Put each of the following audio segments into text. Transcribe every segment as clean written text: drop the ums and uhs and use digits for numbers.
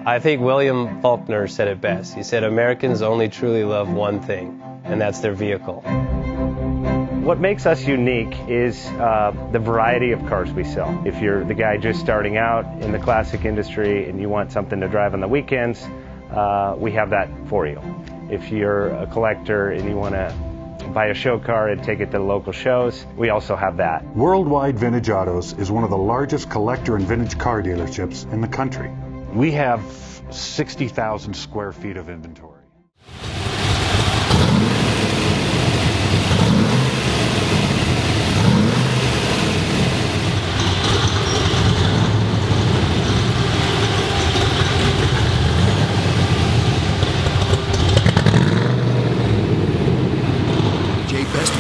I think William Faulkner said it best. He said, Americans only truly love one thing, and that's their vehicle. What makes us unique is the variety of cars we sell. If you're the guy just starting out in the classic industry and you want something to drive on the weekends, we have that for you. If you're a collector and you want to buy a show car and take it to the local shows, we also have that. Worldwide Vintage Autos is one of the largest collector and vintage car dealerships in the country. We have 60,000 square feet of inventory.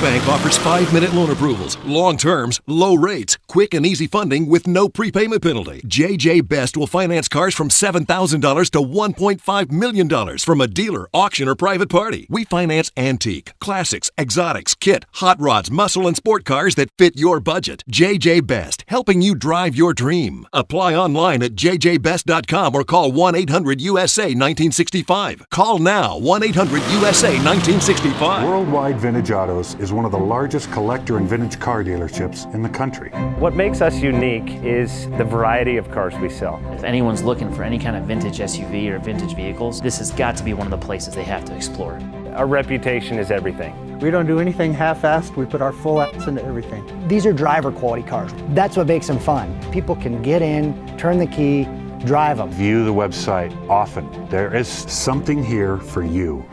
Bank offers 5-minute loan approvals, long terms, low rates, quick and easy funding with no prepayment penalty. JJ Best will finance cars from $7,000 to $1.5 million from a dealer, auction, or private party. We finance antique, classics, exotics, kit, hot rods, muscle, and sport cars that fit your budget. JJ Best, helping you drive your dream. Apply online at jjbest.com or call 1-800-USA-1965. Call now, 1-800-USA-1965. Worldwide Vintage Autos is one of the largest collector and vintage car dealerships in the country. What makes us unique is the variety of cars we sell. If anyone's looking for any kind of vintage SUV or vintage vehicles, this has got to be one of the places they have to explore. Our reputation is everything. We don't do anything half-assed. We put our full ass into everything. These are driver quality cars. That's what makes them fun. People can get in, turn the key, drive them. View the website often. There is something here for you.